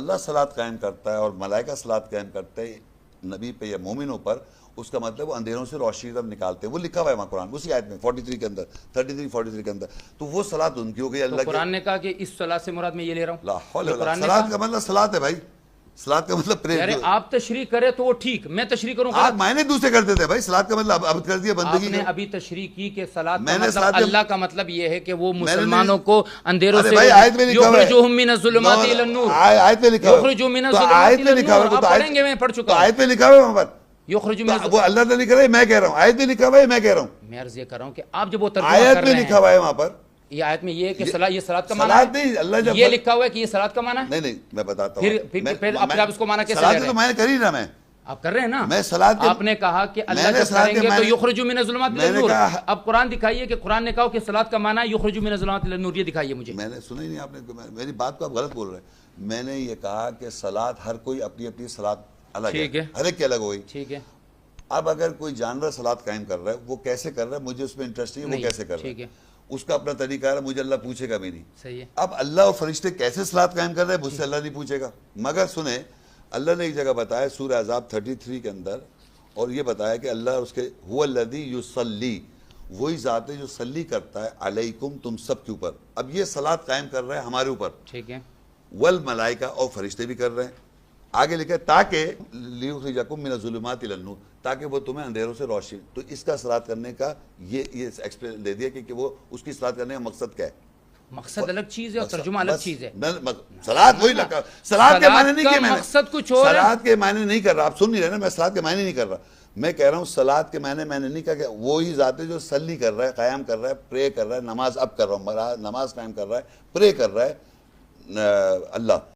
اللہ صلاۃ قائم کرتا ہے اور ملائکہ صلاۃ قائم کرتے ہیں نبی پہ یا مومنوں پر، اس کا مطلب وہ اندھیروں سے روشنی کی طرف نکالتے ہیں. وہ لکھا ہوا ہے وہاں قرآن اسی آیت میں 43 کے اندر 33-43 کے اندر. تو وہ صلاۃ ان کی ہو گئی اللہ کی. قرآن نے کہا کہ اس صلاۃ سے مراد میں یہ لے رہا ہوں. لا حول ولا قوت. صلاۃ کا مطلب صلاۃ ہے بھائی، صلاۃ کا مطلب پریئر. یار آپ تشریح کرے تو وہ ٹھیک، میں تشریح کروں آپ معنی دوسرے کرتے تھے بھائی. صلاۃ کا مطلب اب کر دیا بندگی. آپ نے ابھی تشریح کی کہ صلاۃ میں کا نے مطلب صلاۃ اللہ کا مطلب یہ ہے کہ وہ مسلمانوں نے کو اندھیروں سے بھائی آیت میں لکھا ہوا ہے یخرجوہم من الظلمات الی النور. آیت میں لکھا ہوا ہے. یخرجو من تو الظلمات آیت الی میں لکھا ہوا النور. ہے. آپ پڑھیں گے، میں پڑھ تو چکا ہوں. آیت میں لکھا ہوا ہے وہاں پر. یخرجو من وہ اللہ تعالیٰ لکھ رہا ہے، میں کہہ رہا ہوں آیت میں لکھا ہوا ہے، میں کہہ رہا ہوں. میں عرض یہ کر رہا ہوں کہ آپ جب وہ ترجمہ آیت کر میں رہے لکھا ہوا ہے وہاں پر. یہ آیت میں یہ ہے کہ یہ صلاۃ کا معنی صلاۃ نہیں، اللہ ہے، جب یہ لکھا ہوا ہے کہ یہ صلاۃ کا معنی ہے. نہیں میں بتاتا ہوں. پھر آپ اس کو معنی کیسے لے صلاۃ رہے تو ہیں؟ میں نے کری نا. آپ کر رہے ہیں نا. میں صلاۃ آپ نے کہا کہ اللہ جب کریں گے تو یخرجو من الظلمات الی النور. اب قرآن دکھائیے کہ قرآن نے کہا کہ صلاۃ کا معنی ہے یخرجو من الظلمات الی النور. یہ دکھائیے مجھے. میں نے سنا ہی نہیں، آپ نے میری بات کو آپ غلط بول رہے ہیں. میں نے یہ کہا کہ صلاۃ ہر کوئی اپنی اپنی صلاۃ الگ ہے، ہر ایک کی الگ ہوئی. ٹھیک ہے. اب اگر کوئی جانور صلاۃ قائم کر رہا ہے، وہ کیسے کر رہا ہے مجھے اس میں انٹرسٹ نہیں ہے، وہ کیسے کر رہا ہے اس کا اپنا طریقہ ہے، مجھے اللہ پوچھے گا بھی نہیں. صحیح ہے. اب اللہ اور فرشتے کیسے صلاۃ قائم کر رہے ہیں مجھ سے اللہ نہیں پوچھے گا. مگر سنیں، اللہ نے ایک جگہ بتایا سورہ احزاب 33 کے اندر، اور یہ بتایا کہ اللہ اس کے هو الذی یصلی، وہی ذات ہے جو صلی کرتا ہے علیکم، تم سب کے اوپر. اب یہ صلاۃ قائم کر رہا ہے ہمارے اوپر. ٹھیک ہے. والملائکہ، اور فرشتے بھی کر رہے ہیں. آگے لکھا ہے تاکہ لیخرجکم من الظلمات الی النور، تاکہ وہ تمہیں اندھیروں سے روشنی. تو اس کا صلاۃ کرنے کا یہ ایکسپلین دے دیا کہ وہ اس کی صلاۃ کرنے کا مقصد کیا ہے. مقصد الگ چیز ہے اور ترجمہ الگ چیز ہے. صلاۃ وہی لگا. صلاۃ کے معنی نہیں کہ میں مقصد کچھ اور ہے. صلاۃ کے معنی نہیں کر رہا، آپ سن نہیں رہے نا، میں صلاۃ کے معنی نہیں کر رہا. میں کہہ رہا ہوں صلاۃ کے معنی میں نے نہیں کہا کہ وہی ذات ہے جو صلی کر رہا ہے، قیام کر رہا ہے، پرے کر رہا ہے. نماز اب کر رہا ہوں، نماز قائم کر رہا ہے، پرے کر رہا ہے اللہ.